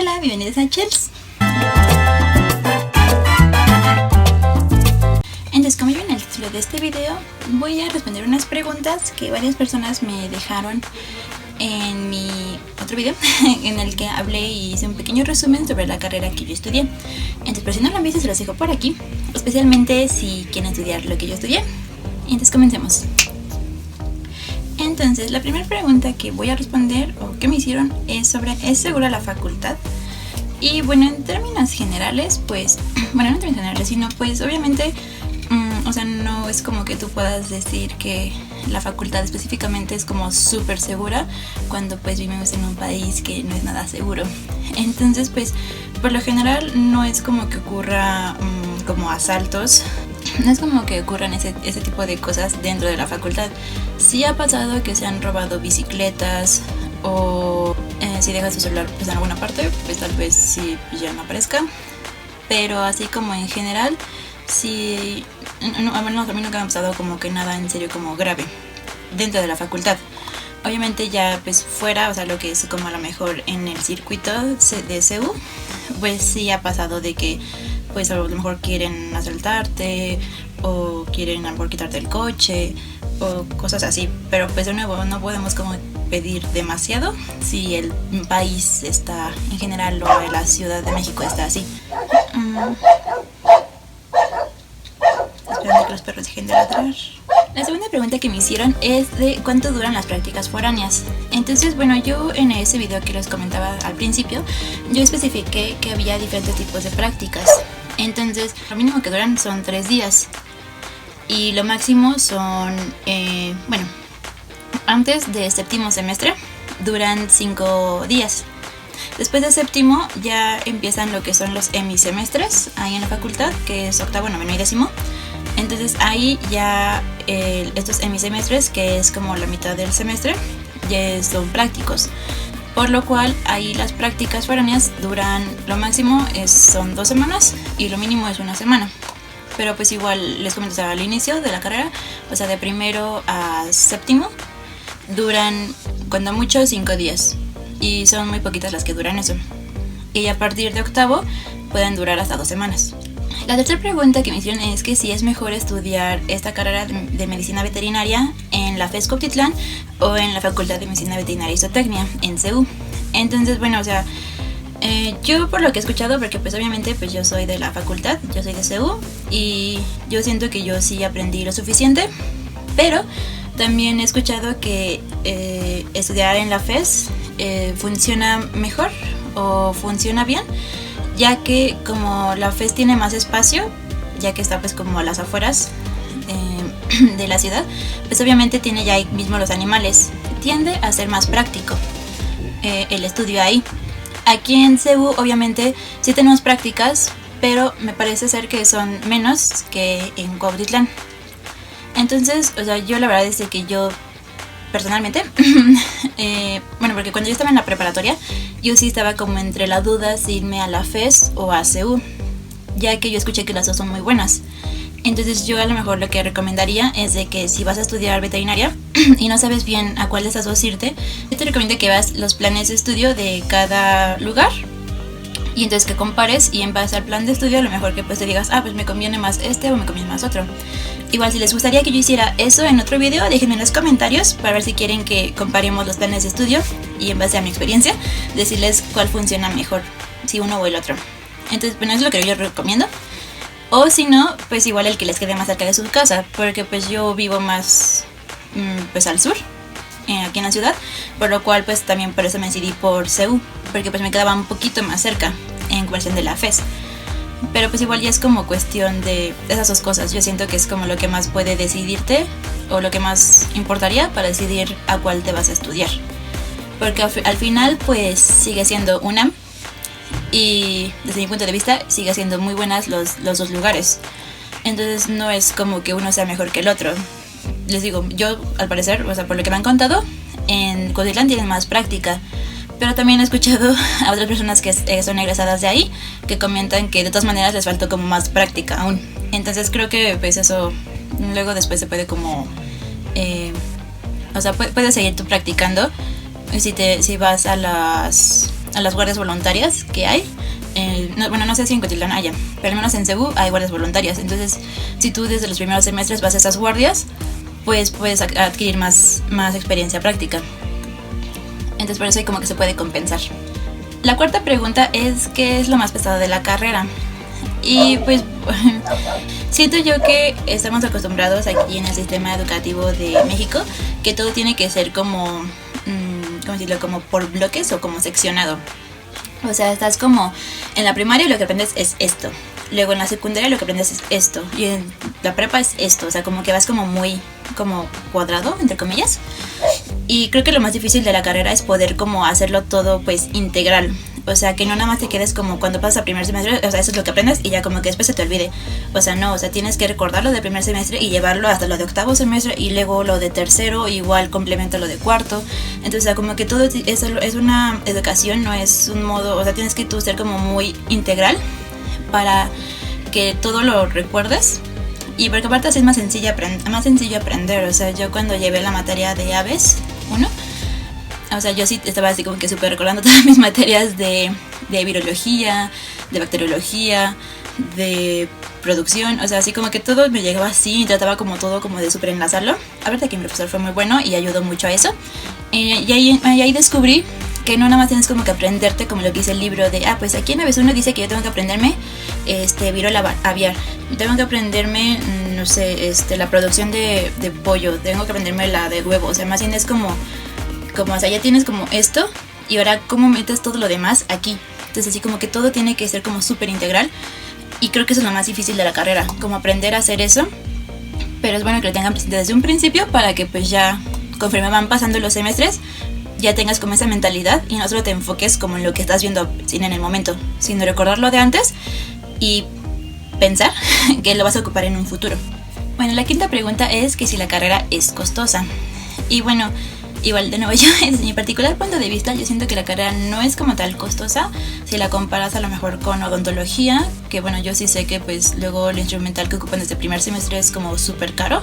Hola, bienvenidos a Chels. Entonces, como yo en el título de este video, voy a responder unas preguntas que varias personas me dejaron en mi otro video en el que hablé y hice un pequeño resumen sobre la carrera que yo estudié. Entonces, por si no lo han visto, se los dejo por aquí, especialmente si quieren estudiar lo que yo estudié. Entonces, comencemos. Entonces, la primera pregunta que voy a responder o que me hicieron es sobre ¿es segura la facultad? Y bueno, en términos generales, pues, bueno, no en términos generales, sino pues obviamente, o sea, no es como que tú puedas decir que la facultad específicamente es como súper segura cuando pues vivimos en un país que no es nada seguro. Entonces, pues, por lo general no es como que ocurra como asaltos. No es como que ocurran ese tipo de cosas dentro de la facultad. Sí ha pasado que se han robado bicicletas o si dejas tu celular pues en alguna parte, pues tal vez sí ya no aparezca. Pero así como en general, sí, no, a mí nunca me ha pasado como que nada en serio como grave dentro de la facultad. Obviamente ya pues fuera, o sea, lo que es como a lo mejor en el circuito de CEU, pues sí ha pasado de que pues a lo mejor quieren asaltarte o quieren a lo mejor quitarte el coche o cosas así, pero pues de nuevo no podemos como pedir demasiado si el país está en general o la Ciudad de México está así. Esperando que los perros dejen de ladrar. La segunda pregunta que me hicieron es de cuánto duran las prácticas foráneas. Entonces, bueno, yo en ese video que les comentaba al principio, yo especifiqué que había diferentes tipos de prácticas. Entonces, lo mínimo que duran son 3 días. Y lo máximo son, bueno, antes de séptimo semestre duran 5 días. Después de séptimo ya empiezan lo que son los hemisemestres ahí en la facultad, que es octavo, noveno y décimo. Entonces ahí ya estos hemisemestres, que es como la mitad del semestre, ya son prácticos. Por lo cual ahí las prácticas foráneas duran, lo máximo son 2 semanas y lo mínimo es 1 semana. Pero pues igual les comento, o sea, al inicio de la carrera, o sea, de primero a séptimo, duran cuando mucho 5 días. Y son muy poquitas las que duran eso. Y a partir de octavo pueden durar hasta 2 semanas. La tercera pregunta que me hicieron es que si es mejor estudiar esta carrera de medicina veterinaria en la FES Cuautitlán o en la Facultad de Medicina Veterinaria y Zootecnia en CEU. Entonces, bueno, o sea, yo por lo que he escuchado, porque pues obviamente pues yo soy de la facultad, yo soy de CEU y yo siento que yo sí aprendí lo suficiente, pero también he escuchado que estudiar en la FES funciona mejor o funciona bien, ya que como la FES tiene más espacio, ya que está pues como a las afueras de la ciudad, pues obviamente tiene ya ahí mismo los animales. Tiende a ser más práctico el estudio ahí. Aquí en CEU obviamente sí tenemos prácticas, pero me parece ser que son menos que en Cuautitlán. Entonces, o sea, yo la verdad es que yo personalmente, bueno, porque cuando yo estaba en la preparatoria, yo sí estaba como entre la duda si irme a la FES o a CEU, ya que yo escuché que las dos son muy buenas. Entonces yo a lo mejor lo que recomendaría es de que si vas a estudiar veterinaria y no sabes bien a cuál de estas dos irte, yo te recomiendo que veas los planes de estudio de cada lugar y entonces que compares y en base al plan de estudio a lo mejor que pues te digas, pues me conviene más este o me conviene más otro. Igual si les gustaría que yo hiciera eso en otro video, déjenme en los comentarios para ver si quieren que comparemos los planes de estudio y en base a mi experiencia decirles cuál funciona mejor, si uno o el otro. Entonces, bueno, eso es lo que yo recomiendo. O si no, pues igual el que les quede más cerca de su casa, porque pues yo vivo más pues al sur, aquí en la ciudad, por lo cual pues también por eso me decidí por CEU, porque pues me quedaba un poquito más cerca en comparación de la FES. Pero pues igual ya es como cuestión de esas dos cosas. Yo siento que es como lo que más puede decidirte o lo que más importaría para decidir a cuál te vas a estudiar. Porque al final pues sigue siendo UNAM y desde mi punto de vista sigue siendo muy buenas los dos lugares. Entonces no es como que uno sea mejor que el otro. Les digo, yo al parecer, o sea, por lo que me han contado, en Cuautitlán tienen más práctica. Pero también he escuchado a otras personas que son egresadas de ahí que comentan que de todas maneras les faltó como más práctica aún. Entonces creo que pues eso luego después se puede como o sea puedes seguir tú practicando si vas a las a las guardias voluntarias que hay. No sé si en Cotitlán haya, pero al menos en Cebu hay guardias voluntarias. Entonces, si tú desde los primeros semestres vas a esas guardias, pues puedes adquirir más experiencia práctica. Entonces, por eso hay como que se puede compensar. La cuarta pregunta es: ¿qué es lo más pesado de la carrera? Y pues siento yo que estamos acostumbrados aquí en el sistema educativo de México que todo tiene que ser como como por bloques o como seccionado. O sea, estás como en la primaria lo que aprendes es esto, luego en la secundaria lo que aprendes es esto, y en la prepa es esto. O sea, como que vas como muy como cuadrado, entre comillas. Y creo que lo más difícil de la carrera es poder como hacerlo todo pues integral. O sea, que no nada más te quedes como cuando pasas a primer semestre, o sea, eso es lo que aprendes y ya como que después se te olvide. O sea, no, o sea, tienes que recordarlo de primer semestre y llevarlo hasta lo de octavo semestre, y luego lo de tercero, igual complementa lo de cuarto. Entonces, o sea, como que todo es una educación, no es un modo, o sea, tienes que tú ser como muy integral para que todo lo recuerdes. Y porque aparte así es más sencillo aprender. O sea, yo cuando llevé la materia de aves 1, o sea, yo sí estaba así como que súper recordando todas mis materias de virología, de bacteriología, de producción. O sea, así como que todo me llegaba así y trataba como todo como de súper enlazarlo. A ver, que mi profesor fue muy bueno y ayudó mucho a eso. Y ahí descubrí que no nada más tienes como que aprenderte como lo que dice el libro de, pues aquí en Aves 1 dice que yo tengo que aprenderme virola aviar, tengo que aprenderme, no sé, la producción de pollo, tengo que aprenderme la de huevo. O sea, más bien es como, o sea, ya tienes como esto y ahora cómo metes todo lo demás aquí. Entonces así como que todo tiene que ser como súper integral, y creo que eso es lo más difícil de la carrera, como aprender a hacer eso. Pero es bueno que lo tengan presente desde un principio para que pues ya conforme van pasando los semestres ya tengas como esa mentalidad y no solo te enfoques como en lo que estás viendo en el momento, sino recordarlo de antes y pensar que lo vas a ocupar en un futuro. Bueno, la quinta pregunta es que si la carrera es costosa. Y bueno, igual de nuevo yo, desde mi particular punto de vista, yo siento que la carrera no es como tal costosa si la comparas a lo mejor con odontología, que bueno, yo sí sé que pues luego el instrumental que ocupan desde el primer semestre es como súper caro,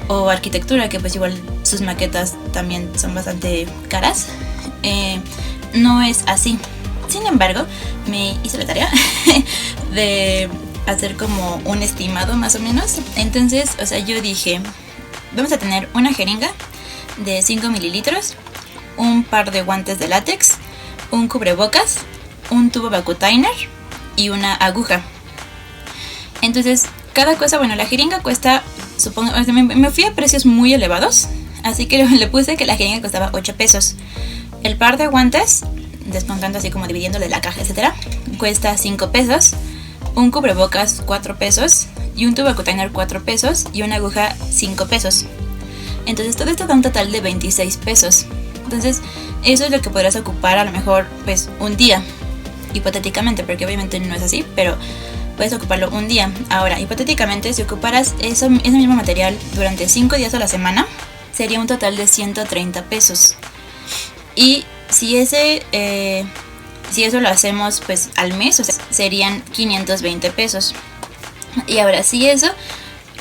o arquitectura, que pues igual sus maquetas también son bastante caras. No es así. Sin embargo, me hice la tarea de hacer como un estimado más o menos. Entonces, o sea, yo dije, vamos a tener una jeringa de 5 mililitros, un par de guantes de látex, un cubrebocas, un tubo vacutainer y una aguja. Entonces, cada cosa, bueno, la jeringa cuesta, supongo, o sea, me fui a precios muy elevados, así que le puse que la jeringa costaba 8 pesos. El par de guantes, descontando así como dividiéndole la caja, etcétera, cuesta 5 pesos. Un cubrebocas 4 pesos y un tubo vacutainer 4 pesos y una aguja 5 pesos. Entonces todo esto da un total de 26 pesos. Entonces eso es lo que podrás ocupar a lo mejor pues un día, hipotéticamente, porque obviamente no es así, pero puedes ocuparlo un día. Ahora, hipotéticamente, si ocuparas ese mismo material durante 5 días a la semana, sería un total de 130 pesos. Y si eso lo hacemos pues al mes, o sea, serían 520 pesos. Y ahora, si eso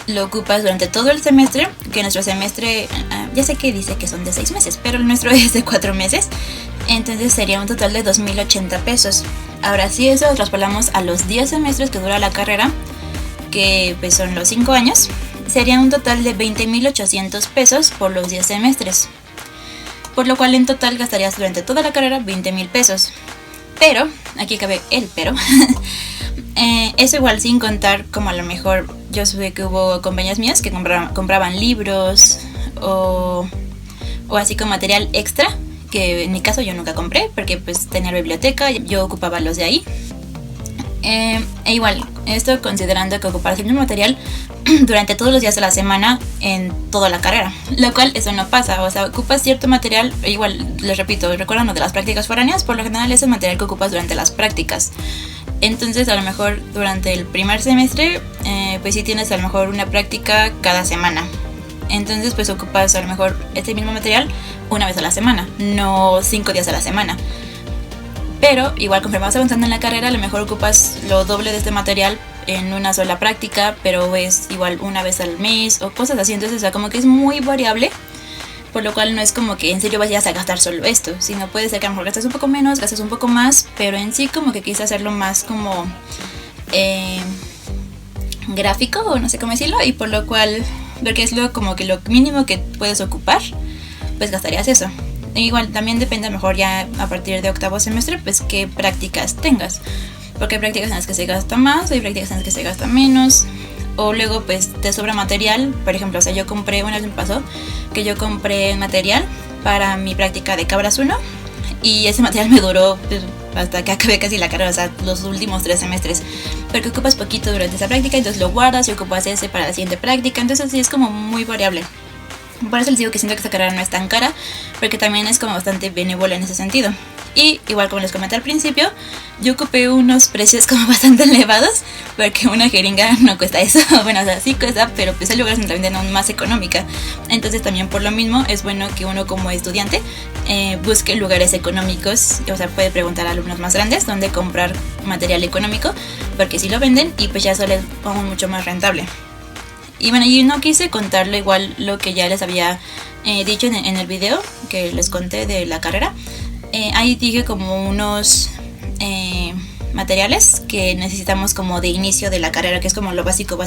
lo ocupas durante todo el semestre, que nuestro semestre, ya sé que dice que son de 6 meses, pero el nuestro es de 4 meses, entonces sería un total de 2,080 pesos. Ahora, si eso lo traspolamos a los 10 semestres que dura la carrera, que pues son los 5 años, sería un total de 20,800 pesos por los 10 semestres. Por lo cual en total gastarías durante toda la carrera 20,000 pesos. Pero, aquí cabe el pero, eso igual sin contar como a lo mejor, yo sé que hubo compañías mías que compraban libros o así con material extra, que en mi caso yo nunca compré porque pues tenía la biblioteca, yo ocupaba los de ahí. E igual, esto considerando que ocupas el mismo material durante todos los días de la semana en toda la carrera, lo cual eso no pasa. O sea, ocupas cierto material, igual les repito, recuerdan lo de las prácticas foráneas, por lo general es el material que ocupas durante las prácticas. Entonces a lo mejor durante el primer semestre pues sí tienes a lo mejor una práctica cada semana, entonces pues ocupas a lo mejor este mismo material una vez a la semana, no 5 días a la semana. Pero igual conforme vas avanzando en la carrera, a lo mejor ocupas lo doble de este material en una sola práctica, pero es igual una vez al mes o cosas así. Entonces, o sea, como que es muy variable. por lo cual no es como que en serio vayas a gastar solo esto, sino puede ser que a lo mejor gastes un poco menos, gastes un poco más, pero en sí como que quise hacerlo más como gráfico, o no sé cómo decirlo, y por lo cual, porque es lo como que lo mínimo que puedes ocupar, pues gastarías eso. E igual también depende a lo mejor ya a partir de octavo semestre, pues qué prácticas tengas, porque hay prácticas en las que se gasta más, hay prácticas en las que se gasta menos, o luego pues te sobra material. Por ejemplo, o sea, yo compré, una vez me pasó que yo compré material para mi práctica de Cabras 1 y ese material me duró pues, hasta que acabé casi la carrera, o sea, los últimos 3 semestres, porque ocupas poquito durante esa práctica, entonces lo guardas y ocupas ese para la siguiente práctica, entonces sí es como muy variable. Por eso les digo que siento que esta carrera no es tan cara, porque también es como bastante benévola en ese sentido. Y igual como les comenté al principio, yo ocupé unos precios como bastante elevados, porque una jeringa no cuesta eso. Bueno, o sea, sí cuesta, pero pues hay lugares donde la venden aún más económica. Entonces también por lo mismo es bueno que uno como estudiante busque lugares económicos. O sea, puede preguntar a alumnos más grandes dónde comprar material económico, porque si lo venden y pues ya eso les pongo mucho más rentable. Y bueno, yo no quise contarlo igual lo que ya les había dicho en el video que les conté de la carrera. Ahí dije como unos materiales que necesitamos como de inicio de la carrera, que es como lo básico.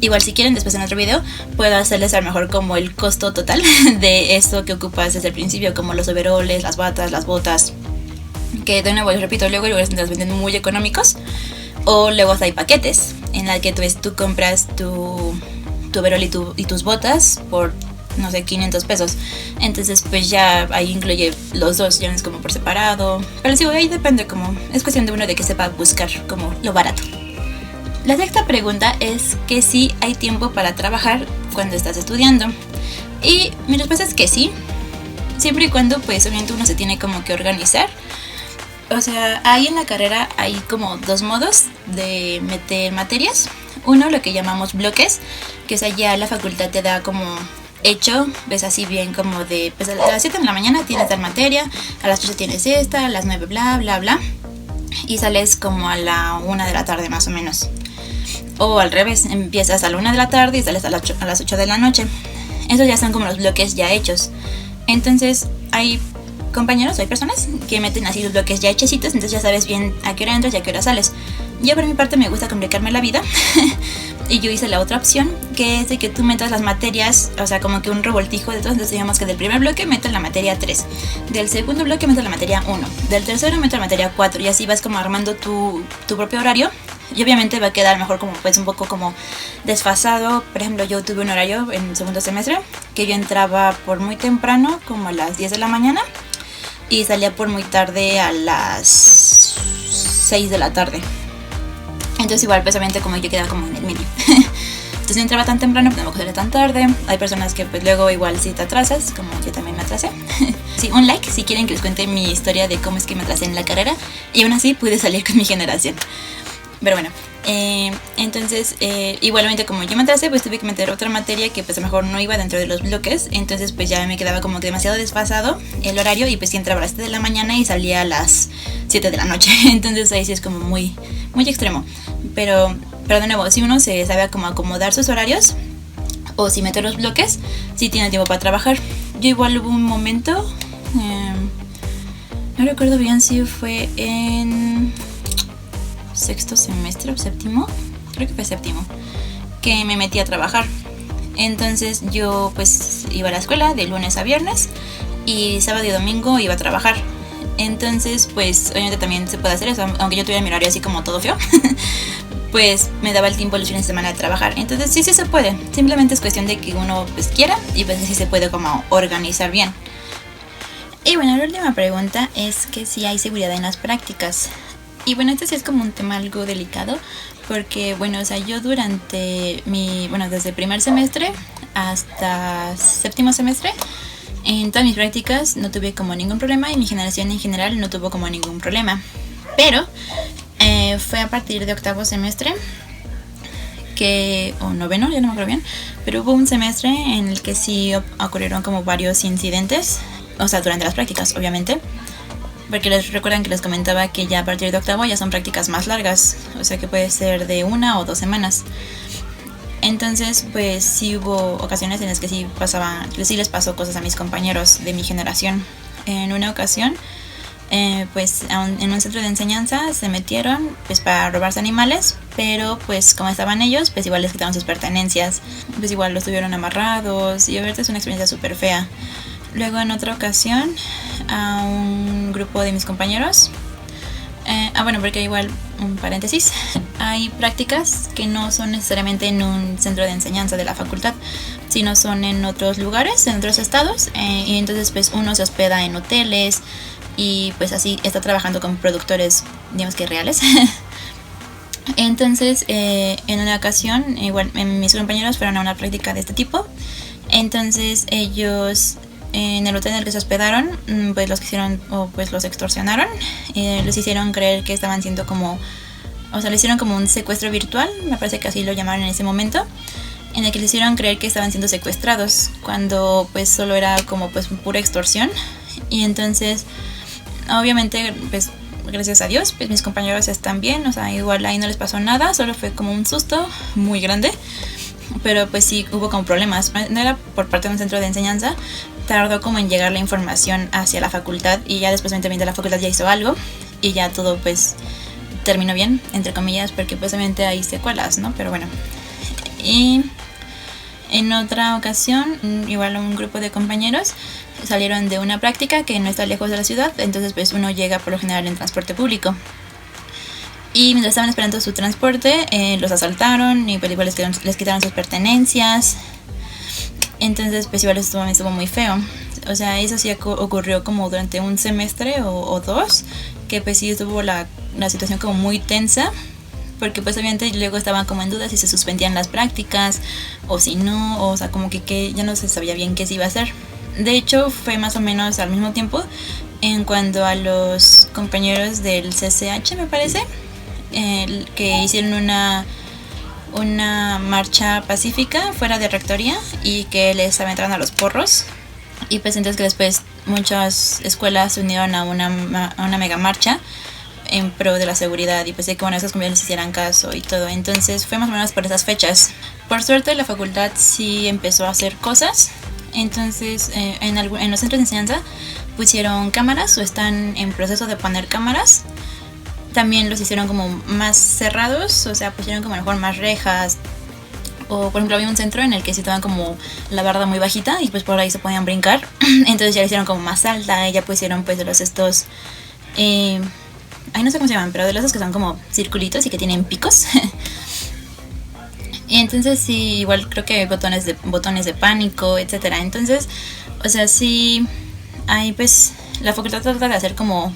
Igual si quieren después en otro video puedo hacerles a lo mejor como el costo total de esto que ocupas desde el principio, como los overoles, las batas, las botas, que de nuevo les repito, luego hay lugares donde las venden muy económicos, o luego hasta hay paquetes en la que tú compras tu overol y tus botas por no sé, 500 pesos. Entonces pues ya ahí incluye los dos, ya no es como por separado. Pero sí, ahí depende, como es cuestión de uno de que sepa buscar como lo barato. La sexta pregunta es que si hay tiempo para trabajar cuando estás estudiando. Y mi respuesta es que sí, siempre y cuando pues obviamente uno se tiene como que organizar. O sea, ahí en la carrera hay como dos modos de meter materias. Uno, lo que llamamos bloques, que es allá la facultad te da como hecho, ves así bien como de, pues a las 7 de la mañana tienes tal materia, a las 8 tienes esta, a las 9 bla bla bla, y sales como a la 1 de la tarde más o menos. O al revés, empiezas a la 1 de la tarde y sales a las 8 de la noche. Esos ya son como los bloques ya hechos. Entonces hay compañeros, hay personas que meten así los bloques ya hechecitos, entonces ya sabes bien a qué hora entras y a qué hora sales. Yo por mi parte me gusta complicarme la vida y yo hice la otra opción, que es de que tú metas las materias, o sea, como que un revoltijo de todos. Entonces digamos que del primer bloque metes la materia 3, del segundo bloque metes la materia 1, del tercero metes la materia 4, y así vas como armando tu propio horario. Y obviamente va a quedar mejor como pues un poco como desfasado. Por ejemplo, yo tuve un horario en el segundo semestre que yo entraba por muy temprano, como a las 10 de la mañana, y salía por muy tarde a las 6 de la tarde. Entonces igual pues obviamente como yo quedaba como en el medio. Entonces no entraba tan temprano, pero tampoco salía tan tarde. Hay personas que pues luego igual si te atrasas, como yo también me atrasé. Sí, un like si quieren que les cuente mi historia de cómo es que me atrasé en la carrera, y aún así pude salir con mi generación. Pero bueno, entonces igualmente como yo me atrasé, pues tuve que meter otra materia que pues a lo mejor no iba dentro de los bloques. Entonces pues ya me quedaba como que demasiado desfasado el horario, y pues sí entraba a las 7 de la mañana y salía a las 7 de la noche. Entonces ahí sí es como muy, muy extremo. Pero de nuevo, si uno se sabe cómo acomodar sus horarios, o si meter los bloques, sí tiene tiempo para trabajar. Yo igual hubo un momento, no recuerdo bien si fue en sexto semestre o séptimo, creo que fue séptimo, que me metí a trabajar. Entonces yo pues iba a la escuela de lunes a viernes, y sábado y domingo iba a trabajar. Entonces pues obviamente también se puede hacer eso, aunque yo tuviera mi horario así como todo feo. Pues me daba el tiempo los fines de semana de trabajar. Entonces sí se puede, simplemente es cuestión de que uno pues quiera, y pues sí se puede como organizar bien. Y bueno, la última pregunta es que si hay seguridad en las prácticas. Y bueno, este sí es como un tema algo delicado, porque bueno, o sea, yo durante desde el primer semestre hasta séptimo semestre, en todas mis prácticas no tuve como ningún problema, y mi generación en general no tuvo como ningún problema. Pero fue a partir de octavo semestre, o noveno, ya no me acuerdo bien, pero hubo un semestre en el que sí ocurrieron como varios incidentes, o sea, durante las prácticas, obviamente. Porque recuerdan que les comentaba que ya a partir de octavo ya son prácticas más largas, o sea que puede ser de 1 o 2 semanas. Entonces pues sí hubo ocasiones en las que sí les pasó cosas a mis compañeros de mi generación. En una ocasión pues en un centro de enseñanza se metieron pues para robarse animales, pero pues como estaban ellos, pues igual les quitaron sus pertenencias, pues igual los tuvieron amarrados y a ver, es una experiencia súper fea. Luego en otra ocasión a un grupo de mis compañeros, bueno, porque igual, un paréntesis, hay prácticas que no son necesariamente en un centro de enseñanza de la facultad, sino son en otros lugares, en otros estados, y entonces pues uno se hospeda en hoteles y pues así está trabajando con productores, digamos que reales. Entonces en una ocasión igual mis compañeros fueron a una práctica de este tipo. Entonces ellos en el hotel en el que se hospedaron pues los quisieron, o pues los extorsionaron, les hicieron creer que estaban siendo como, o sea, le hicieron como un secuestro virtual, me parece que así lo llamaron en ese momento, en el que les hicieron creer que estaban siendo secuestrados cuando pues solo era como pues pura extorsión. Y entonces obviamente pues gracias a Dios pues mis compañeros están bien, o sea, igual ahí no les pasó nada, solo fue como un susto muy grande, pero pues sí hubo como problemas. No era por parte de un centro de enseñanza, tardó como en llegar la información hacia la facultad y ya después también de la facultad ya hizo algo y ya todo pues terminó bien, entre comillas, porque pues obviamente hay secuelas, ¿no? Pero bueno. Y en otra ocasión igual un grupo de compañeros salieron de una práctica que no está lejos de la ciudad, entonces pues uno llega por lo general en transporte público. Y mientras estaban esperando su transporte, los asaltaron y pues igual les quitaron sus pertenencias. Entonces pues igual estuvo muy feo. O sea, eso sí ocurrió como durante un semestre o dos, que pues sí estuvo la situación como muy tensa, porque pues obviamente luego estaban como en duda si se suspendían las prácticas o si no, o sea, como que ya no se sabía bien qué se iba a hacer. De hecho fue más o menos al mismo tiempo en cuanto a los compañeros del CCH, me parece, que hicieron una marcha pacífica fuera de rectoría y que les aventaron a los porros. Y pues entonces que después muchas escuelas se unieron a una mega marcha en pro de la seguridad y pues de que bueno, esos compañeros les hicieran caso y todo. Entonces fue más o menos por esas fechas. Por suerte la facultad sí empezó a hacer cosas. Entonces en los centros de enseñanza pusieron cámaras o están en proceso de poner cámaras. También los hicieron como más cerrados, o sea, pusieron como a lo mejor más rejas. O por ejemplo había un centro en el que situaban como la barda muy bajita y pues por ahí se podían brincar. Entonces ya la hicieron como más alta y ya pusieron pues de los estos... ahí no sé cómo se llaman, pero de los que son como circulitos y que tienen picos. Y entonces sí, igual creo que hay botones de pánico, etcétera. Entonces, o sea, sí, ahí pues la facultad trata de hacer como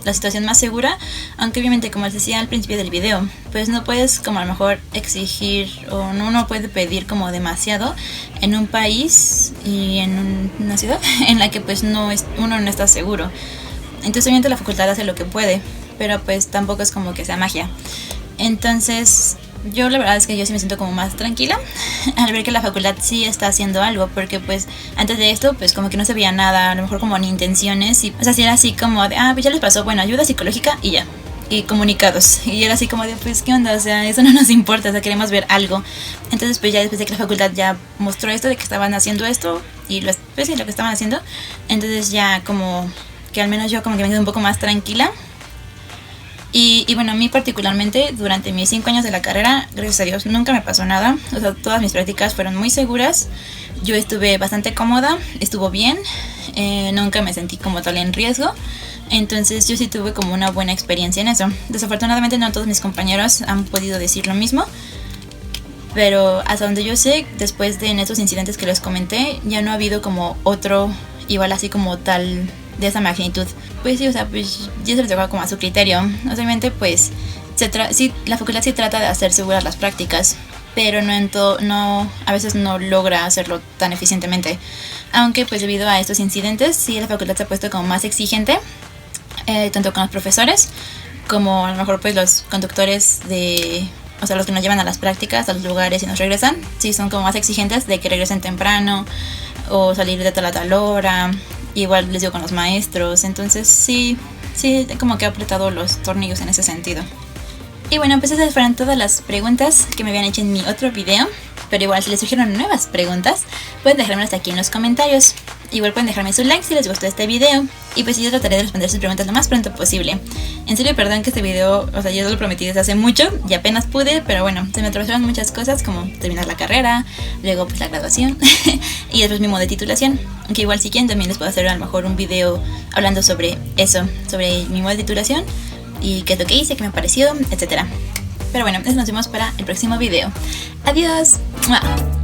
la situación más segura, aunque obviamente como les decía al principio del video, pues no puedes como a lo mejor exigir o no puede pedir como demasiado en un país y en una ciudad en la que pues uno no está seguro. Entonces obviamente la facultad hace lo que puede, pero pues tampoco es como que sea magia. Entonces yo la verdad es que yo sí me siento como más tranquila al ver que la facultad sí está haciendo algo, porque pues antes de esto pues como que no se veía nada, a lo mejor como ni intenciones, y o sea, sí era así como de, pues ya les pasó, bueno, ayuda psicológica y ya, y comunicados, y era así como de, pues qué onda, o sea, eso no nos importa, o sea, queremos ver algo. Entonces pues ya después de que la facultad ya mostró esto, de que estaban haciendo esto, y pues sí, lo que estaban haciendo, entonces ya como que al menos yo como que me quedé un poco más tranquila. Y bueno, a mí particularmente durante mis 5 años de la carrera, gracias a Dios, nunca me pasó nada. O sea, todas mis prácticas fueron muy seguras. Yo estuve bastante cómoda, estuvo bien, nunca me sentí como tal en riesgo. Entonces yo sí tuve como una buena experiencia en eso. Desafortunadamente no todos mis compañeros han podido decir lo mismo, pero hasta donde yo sé, después de en estos incidentes que les comenté, ya no ha habido como otro igual así como tal de esa magnitud. Pues sí, o sea, pues ya se les dejó como a su criterio. Obviamente pues sí, la facultad sí trata de hacer seguras las prácticas, pero a veces no logra hacerlo tan eficientemente. Aunque pues debido a estos incidentes sí la facultad se ha puesto como más exigente, tanto con los profesores como a lo mejor pues los conductores o sea, los que nos llevan a las prácticas, a los lugares y nos regresan, sí son como más exigentes de que regresen temprano o salir de tal a tal hora. Igual les digo con los maestros, entonces sí, como que ha apretado los tornillos en ese sentido. Y bueno, pues esas fueron todas las preguntas que me habían hecho en mi otro video. Pero igual si les surgieron nuevas preguntas, pueden dejármelas aquí en los comentarios. Igual pueden dejarme su like si les gustó este video. Y pues yo trataré de responder sus preguntas lo más pronto posible. En serio, perdón que este video, o sea, yo lo prometí desde hace mucho y apenas pude, pero bueno, se me atravesaron muchas cosas como terminar la carrera, luego pues la graduación y después mi modo de titulación. Aunque igual si quieren también les puedo hacer a lo mejor un video hablando sobre eso, sobre mi modo de titulación y qué es lo que hice, qué me pareció, etcétera. Pero bueno, eso nos vemos para el próximo video. Adiós. ¡Mua!